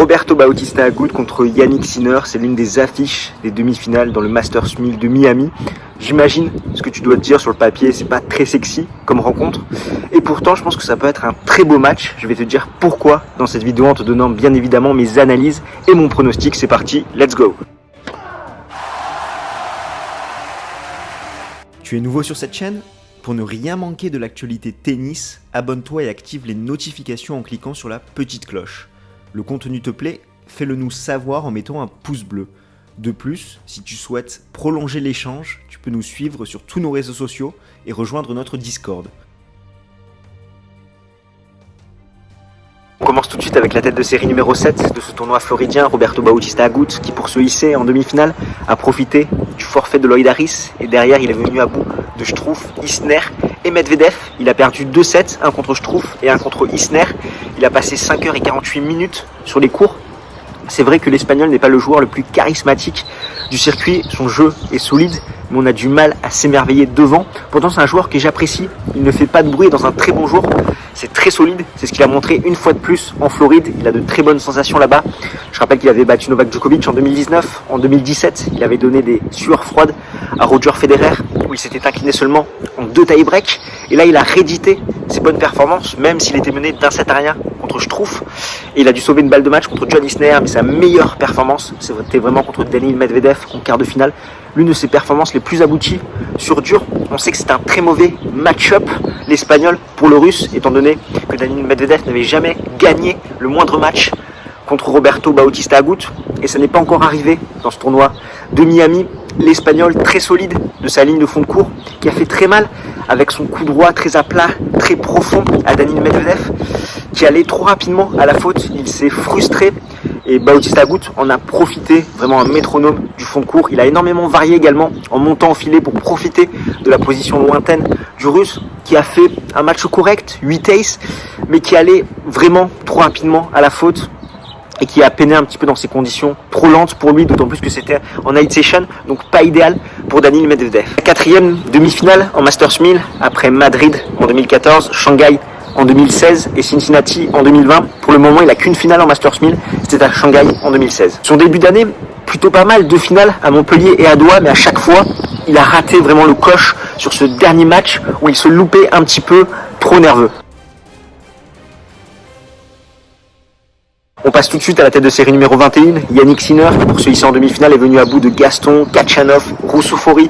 Roberto Bautista Agut contre Yannick Sinner, c'est l'une des affiches des demi-finales dans le Masters 1000 de Miami. J'imagine ce que tu dois te dire sur le papier, c'est pas très sexy comme rencontre. Et pourtant, je pense que ça peut être un très beau match. Je vais te dire pourquoi dans cette vidéo en te donnant bien évidemment mes analyses et mon pronostic. C'est parti, let's go! Tu es nouveau sur cette chaîne? Pour ne rien manquer de l'actualité tennis, abonne-toi et active les notifications en cliquant sur la petite cloche. Le contenu te plaît? Fais-le nous savoir en mettant un pouce bleu. De plus, si tu souhaites prolonger l'échange, tu peux nous suivre sur tous nos réseaux sociaux et rejoindre notre Discord. On commence tout de suite avec la tête de série numéro 7 de ce tournoi floridien, Roberto Bautista Agut, qui pour se hisser en demi-finale a profité du forfait de Lloyd Harris et derrière il est venu à bout de Struff, Isner et Medvedev. Il a perdu 2 sets, un contre Struff et un contre Isner. Il a passé 5h48 sur les cours. C'est vrai que l'Espagnol n'est pas le joueur le plus charismatique du circuit, son jeu est solide, mais on a du mal à s'émerveiller devant. Pourtant c'est un joueur que j'apprécie, il ne fait pas de bruit dans un très bon jour, c'est très solide, c'est ce qu'il a montré une fois de plus en Floride, il a de très bonnes sensations là-bas. Je rappelle qu'il avait battu Novak Djokovic en 2019, en 2017, il avait donné des sueurs froides à Roger Federer, où il s'était incliné seulement en 2 tie-breaks, et là il a réédité ses bonnes performances, même s'il était mené d'un set à rien contre Struff, et il a dû sauver une balle de match contre John Isner, mais sa meilleure performance, c'était vraiment contre Daniil Medvedev en quart de finale, l'une de ses performances les plus abouties sur dur. On sait que c'est un très mauvais match-up, l'Espagnol, pour le Russe, étant donné que Daniil Medvedev n'avait jamais gagné le moindre match contre Roberto Bautista Agut, et ça n'est pas encore arrivé dans ce tournoi de Miami. L'Espagnol très solide de sa ligne de fond de cours, qui a fait très mal avec son coup droit très à plat, très profond à Daniil Medvedev, qui allait trop rapidement à la faute. Il s'est frustré et Bautista Agut en a profité, vraiment un métronome du fond de cours. Il a énormément varié également en montant au filet pour profiter de la position lointaine du Russe, qui a fait un match correct, 8 aces, mais qui allait vraiment trop rapidement à la faute et qui a peiné un petit peu dans ces conditions trop lentes pour lui, d'autant plus que c'était en night session, donc pas idéal pour Daniil Medvedev. 4e demi-finale en Masters 1000, après Madrid en 2014, Shanghai en 2016 et Cincinnati en 2020. Pour le moment, il n'a qu'une finale en Masters 1000, c'était à Shanghai en 2016. Son début d'année, plutôt pas mal, 2 finales à Montpellier et à Doha, mais à chaque fois, il a raté vraiment le coche sur ce dernier match où il se loupait un petit peu, trop nerveux. On passe tout de suite à la tête de série numéro 21, Yannick Sinner, qui pour se hisser en demi-finale est venu à bout de Gaston, Khachanov, Roussoufouri,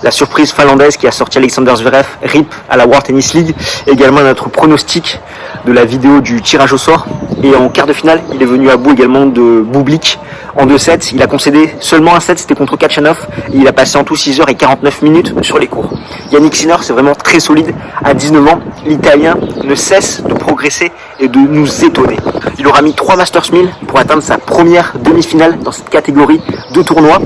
la surprise finlandaise qui a sorti Alexander Zverev, RIP à la World Tennis League, et également notre pronostic de la vidéo du tirage au sort. Et en quart de finale, il est venu à bout également de Bublik en 2 sets. Il a concédé seulement un set, c'était contre Khachanov, et il a passé en tout 6h49 sur les cours. Yannick Sinner, c'est vraiment très solide. À 19 ans, l'Italien ne cesse de progresser et de nous étonner. Il aura mis 3 Masters 1000 pour atteindre sa première demi-finale dans cette catégorie de tournoi.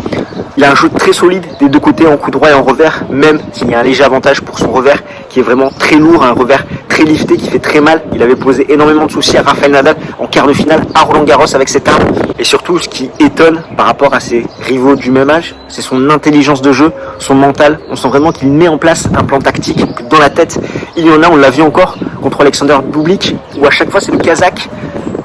Il a un jeu très solide des deux côtés en coup droit et en revers, même s'il y a un léger avantage pour son revers qui est vraiment très lourd, un revers très lifté qui fait très mal. Il avait posé énormément de soucis à Rafael Nadal en quart de finale à Roland Garros avec cette arme. Et surtout, ce qui étonne par rapport à ses rivaux du même âge, c'est son intelligence de jeu, son mental. On sent vraiment qu'il met en place un plan tactique, que dans la tête, il y en a, on l'a vu encore contre Alexander Bublik, où à chaque fois c'est le Kazakh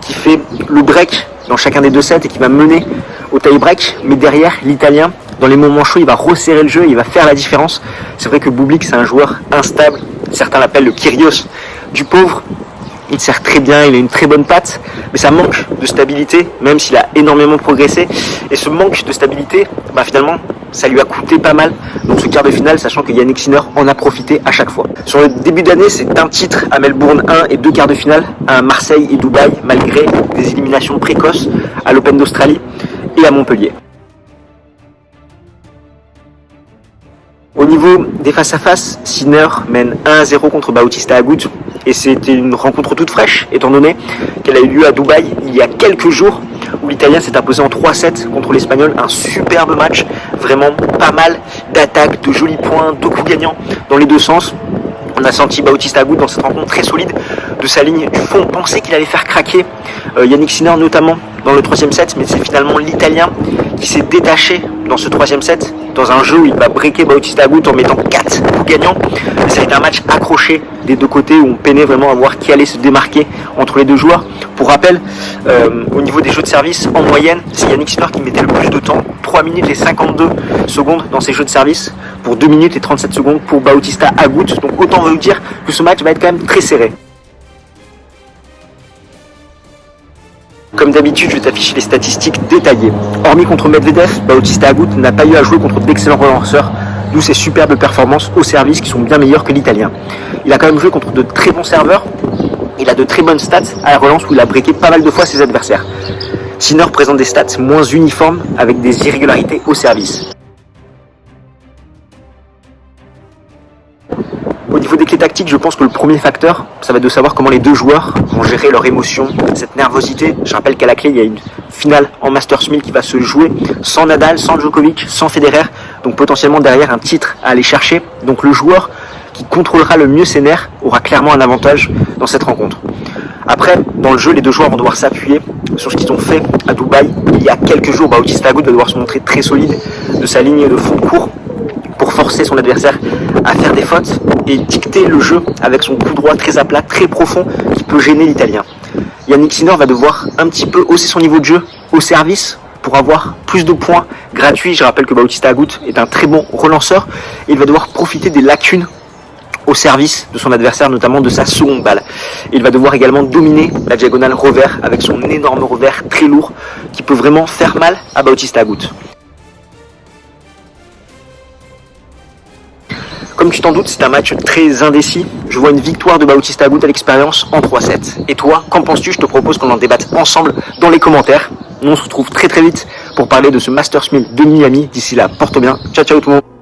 qui fait le break dans chacun des 2 sets et qui va mener au tie-break, mais derrière, l'Italien, dans les moments chauds, il va resserrer le jeu, il va faire la différence. C'est vrai que Bublik, c'est un joueur instable, certains l'appellent le Kyrgios du pauvre. Il sert très bien, il a une très bonne patte, mais ça manque de stabilité, même s'il a énormément progressé. Et ce manque de stabilité, finalement, ça lui a coûté pas mal dans ce quart de finale, sachant que Yannick Sinner en a profité à chaque fois. Sur le début d'année, c'est un titre à Melbourne 1 et 2 quarts de finale à Marseille et Dubaï, malgré des éliminations précoces à l'Open d'Australie et à Montpellier. Au niveau des face-à-face, Sinner mène 1-0 contre Bautista Agut et c'était une rencontre toute fraîche étant donné qu'elle a eu lieu à Dubaï il y a quelques jours où l'Italien s'est imposé en 3-7 contre l'Espagnol. Un superbe match, vraiment pas mal d'attaques, de jolis points, de coups gagnants dans les 2 sens. On a senti Bautista Agut dans cette rencontre très solide de sa ligne du fond. On pensait qu'il allait faire craquer Yannick Sinner notamment dans le 3e set, mais c'est finalement l'Italien qui s'est détaché dans ce 3e set, dans un jeu où il va breaker Bautista Agut en mettant 4 gagnant. Ça a été un match accroché des deux côtés où on peinait vraiment à voir qui allait se démarquer entre les deux joueurs. Pour rappel, au niveau des jeux de service, en moyenne, c'est Yannick Sinner qui mettait le plus de temps, 3 minutes et 52 secondes dans ses jeux de service, pour 2 minutes et 37 secondes pour Bautista Agut. Donc autant vous dire que ce match va être quand même très serré. Comme d'habitude, je vais t'afficher les statistiques détaillées. Hormis contre Medvedev, Bautista Agut n'a pas eu à jouer contre d'excellents relanceurs, d'où ses superbes performances au service qui sont bien meilleures que l'italien. Il a quand même joué contre de très bons serveurs. Il a de très bonnes stats à la relance où il a breaké pas mal de fois ses adversaires. Sinner présente des stats moins uniformes avec des irrégularités au service. Au niveau des clés tactiques, je pense que le premier facteur, ça va être de savoir comment les deux joueurs vont gérer leur émotion, cette nervosité. Je rappelle qu'à la clé, il y a une finale en Masters 1000 qui va se jouer sans Nadal, sans Djokovic, sans Federer. Donc potentiellement derrière un titre à aller chercher. Donc le joueur qui contrôlera le mieux ses nerfs aura clairement un avantage dans cette rencontre. Après, dans le jeu, les deux joueurs vont devoir s'appuyer sur ce qu'ils ont fait à Dubaï. Il y a quelques jours, Bautista Agut va devoir se montrer très solide de sa ligne de fond de cours pour forcer son adversaire à faire des fautes et dicter le jeu avec son coup droit très à plat, très profond, qui peut gêner l'Italien. Yannick Sinner va devoir un petit peu hausser son niveau de jeu au service pour avoir plus de points gratuits. Je rappelle que Bautista Agut est un très bon relanceur et il va devoir profiter des lacunes au service de son adversaire, notamment de sa seconde balle. Il va devoir également dominer la diagonale revers avec son énorme revers très lourd qui peut vraiment faire mal à Bautista Agut. Comme tu t'en doutes, c'est un match très indécis. Je vois une victoire de Bautista Agut à l'expérience en 3-7. Et toi, qu'en penses-tu? Je te propose qu'on en débatte ensemble dans les commentaires. Nous, on se retrouve très vite pour parler de ce Masters 1000 de Miami. D'ici là, porte bien. Ciao, ciao tout le monde.